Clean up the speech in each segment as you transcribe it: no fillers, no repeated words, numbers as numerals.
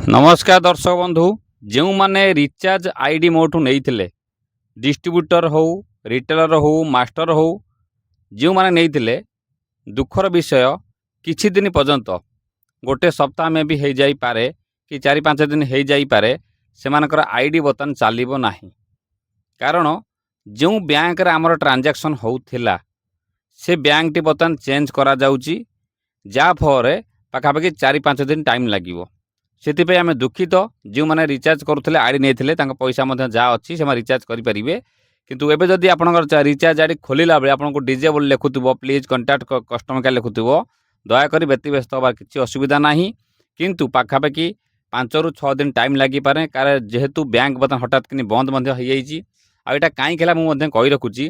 नमस्कार दर्शक बंधु जो मैंने रिचार्ज आईडी मोठू नहीं डिस्ट्रीब्यूटर हो रिटेलर हो मास्टर हो जो मैंने नहीं दुखर विषय किछि दिन पर्यंत गोटे सप्ताह में भी हो जाई पारे कि 4-5 दिन हो जाई पारे से मानकर आईडी बर्तमान चलो ना कारण जो बैंक रे आमर ट्रांजैक्शन होउथिला से बैंक टी बर्तमान चेंज करा जाउची जा फल पाखापाखि 4-5 दिन टाइम लगे से आम दुखित जो मैंने रिचार्ज करुले आईडी नहीं पैसा जहाँ अच्छी से रिचार्ज करेंगे किंतु एबे जदि आपनकर रिचार्ज आईडी खोलला बेले आपको डिजेबल लिखुव प्लीज कंटाक्ट कस्टमर केयर लिखुव दयाकोरी व्यतीव्यस्त होबार किसी असुविधा ना किंतु पाखापाखि 5 ରୁ 6 दिन टाइम लगी पारे कारण जेहेतु बैंक बर्तमान हठात कि बंद आईटा कहीं मुझे कही रखुची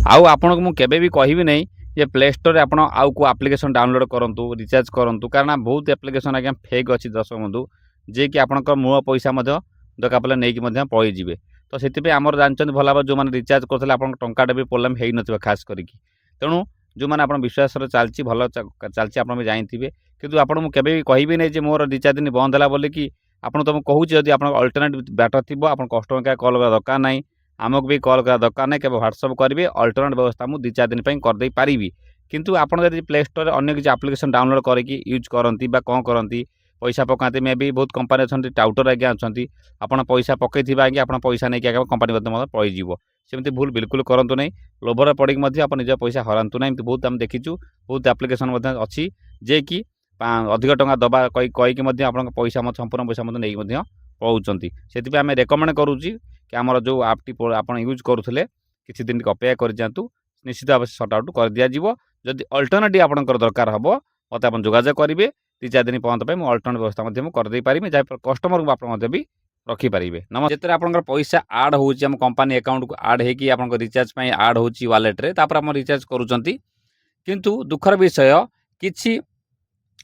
आपको मुझे भी कहबी नहीं ये प्ले स्टोर आप को आप्लिकेसन डाउनलोड करूँ रिचार्ज करूँ कारण बहुत एप्लिकेसन आज्ञा फेक अच्छी दर्शक बंधु जे कि आपंकर मूल पैसा दरकार पड़े नहीं पलैजे तो से आमर जानते भल भाव जो मैंने रिचार्ज करते आप टाटा भी प्रोब्लेम हो न खास करी तेणु जो मैंने आप विश्वास चलती भल चलती आप भी जानते कि आपको मुझे भी कहबी नहीं कि मोर 2-4 दिन बंद है बोलिकी आपको तो कहूँ जब आप अल्टरनेट बाट थी आप कस्टमर केयर कॉल करा दरकार ना आमको भी कॉल करा दरकार ना केवल व्हाट्सअप करेंगे अल्टरनेट व्यवस्था मुझे 2-4 दिन करदे पारि किंतु आपड़ जब प्ले स्टोर अन्य किसी आप्लिकेसन डाउनलोड करके यूज करती कौन करती पैसा पकाते मे भी बहुत कंपनी अच्छा टाउटर आज्ञा अच्छा आप पैसा पकई आज्ञा आप पैसा नहीं आगे कंपनी पलैज सेमती भूल बिल्कुल करूँ नहीं लोभर पड़ी आप निज पैसा हरातु ना बहुत आम देखीचु बहुत आप्लिकेसन अच्छी जे कि अधिक टंका दबा कहीकि आप पैसा संपूर्ण पैसा नहीं पलाउंट से आम रेकमेंड करुच्ची कि आमर जो आपटी आप यूज करुले किसी दिन अपेक्षा कर जातु निश्चित भाव सर्ट आउट कर दिज्व जदि अल्टरनेटिव आपंकर दरकार हम मत आप जोगाजोग करेंगे 2-4 दिन पर्यंत मुझे अल्टरनेट व्यवस्था करदे पारि जहाँ कस्टमर को आप भी रखिपारे जिते आप पैसा आड हो कंपानी अकाउंट को आड हो रिचार्ज आड हो वालेट्रे आप रिचार्ज करुँच किंतु दुखर विषय कि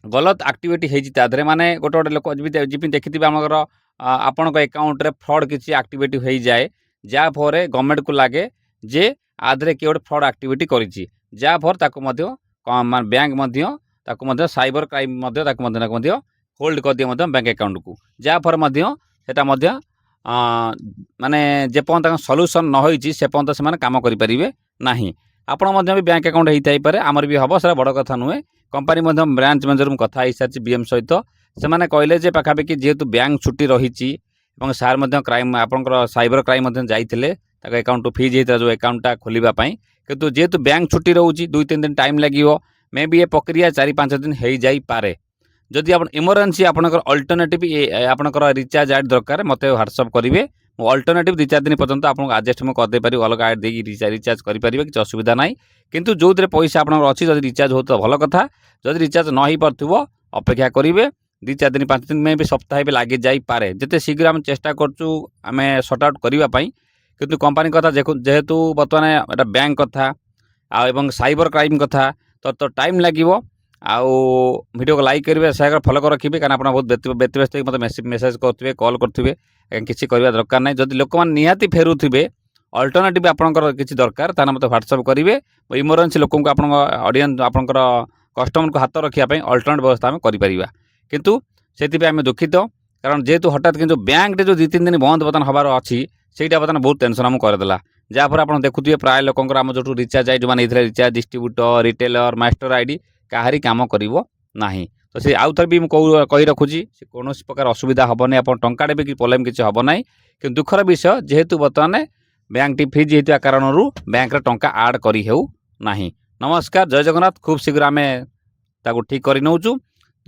गलत आक्टिविटी होती माने गोटे गोटे लोक जी देखी आमर आपण अकाउंट फ्रड किसी आक्टिविटी हो जाए जहाँफल गवर्नमेंट को लगे जे आधे किए गोटे फ्रड आक्टिविटी करी जहाँफल बैंक साइबर क्राइम होल्ड कर दिए बैंक अकाउंट को जहाँफल से माने जेपर्यंत सल्यूशन न होती से पर्यंत से कम करें ना आपण भी बैंक अकाउंट होता ही पारे आमर भी हम सर बड़ कथा नुहे कंपानी ब्रांच मैनेजर मुझे कथा सारी बीएम सहित से मैंने कहले जे पाखापाखि जेहेतु बैंक छुट्टी रही सार क्राइम आपंकर साइबर क्राइम जाते अकाउंट फ्रीज होता जो अकाउंटा खोलवाई किंतु जेहेतु बैंक छुट्टी रोचे 2-3 दिन टाइम लगे मे भी ये प्रक्रिया 4-5 दिन हो जाई पारे जदि आप इमरजेंसी आपंकर अल्टरनेटिव आपंकर रिचार्ज आईडी दरकार मत व्हाट्सअप करेंगे अल्टरनेटिव 2-4 दिन पर्यंत आपको एडजस्ट करदे पारि अलग आईडी देकी रिचार्ज करेंगे किसी असुविधा ना किंतु जो पैसा आप अच्छी जब रिचार्ज हो तो भल कथा जब रिचार्ज न हो पार्थिव अपेक्षा करेंगे 2-4 दिन 5 दिन में भी सप्ताह भी लगे जापे जिते शीघ्र आम चेष्टा करें सर्ट आउट करने किंतु कंपानी कथा जेहेतु बर्तमान एटा बैंक कथा एवं साइबर क्राइम कथा तो टाइम लगे वीडियो को लाइक करेंगे शेयर फॉलो कर रखिए कारण आप बहुत व्यतीव्यस्त मतलब मेसेज करेंगे कॉल करेंगे किसी करवा दरकार ना जब लोक मैंने निहाती फेरुवे अल्टरनेटिव आपंकर किसी दरकार ताना मत व्हाट्सअप करेंगे इमरजेंसी लोक ऑडियंस आपंकर कस्टमर को हाथ रखापी अल्टरनेट व्यवस्था आम कर किंतु से आम दुखित कारण जेहेतु हठात कि बैंक जो 2-3 दिन बंद बर्तमान हबार अच्छी सेटा बर्तमान बहुत टेंशन आम करदेला जहाँफल आप देखुए प्राय लोकर आम जो रिचार्ज आई जो मैंने recharge distributor retailer master ID कहारी काम करिवो नाही तो से आउ थर भी कही रखुची कौन प्रकार असुविधा हेनी आप टंकाटे भी प्रोब्लेम किसी हम ना कि दुखर विषय जेहेतु बर्तमान बैंक टी फ्रीज होता कारण बैंक टंका आड करी हेउ नाही। नमस्कार जय जगन्नाथ खूब शीघ्र आम ठीक कर नौचु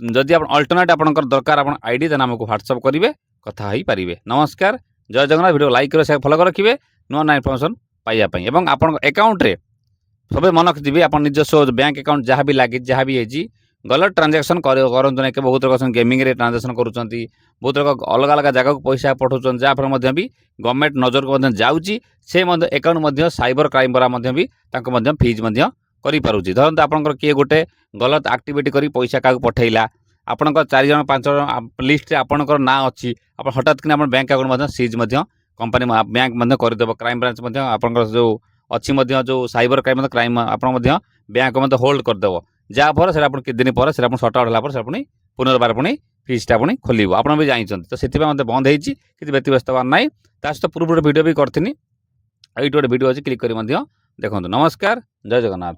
जदि आप अल्टरनेट आपंकर दरकार आप आईडी देन आमको व्हाट्सअप करेंगे कथा हो पारे। नमस्कार जय जगन्नाथ वीडियो लाइक कर फॉलो कर रखिए नुआ ना इनफर्मेशन पाइबापी और आप अकाउंट रे सब मन रखिए आप निजस्व बैंक अकाउंट जहाँ भी लगे जहाँ भी है गलत ट्रांजैक्शन करूँ ना कि बहुत लोग गेमिंग रे ट्रांजैक्शन करुँच बहुत लोग अलग अलग जगह को पैसा पठाऊँ जहाँफल भी गवर्नमेंट नजर को जाऊँगी से अकाउंट साइबर क्राइम द्वारा भी फ्रीज करें धरते आपंकर किए गोटे गलत आक्टिविटी कर पैसा क्या पठेला आपंकर 4-5 जन लिस्ट आपंकर ना अच्छी आप हठात कि bank account seize company bank करदेव क्राइम ब्रांच आपंकर जो अच्छी जो साइबर क्राइम आप बैंक होल्ड करदेव जहाँफल से किछ दिन पर सर्ट आउट होगा ପୁନର୍ବାର ପୁଣି ଫ୍ରିଜ୍ଟା ପୁଣି ଖୋଲିବ। ଆପଣ ବି ଜାଣିଛନ୍ତି, ତ ସେଥିପାଇଁ ମୋତେ ବନ୍ଦ ହେଇଛି, କିଛି ବ୍ୟତିବ୍ୟସ୍ତ ହେବାର ନାହିଁ। ତା ସହିତ ପୂର୍ବରୁ ଭିଡ଼ିଓ ବି କରିଥିଲି, ଏଇଠି ଗୋଟେ ଭିଡ଼ିଓ ଅଛି, କ୍ଲିକ୍ କରି ମଧ୍ୟ ଦେଖନ୍ତୁ। ନମସ୍କାର, ଜୟ ଜଗନ୍ନାଥ।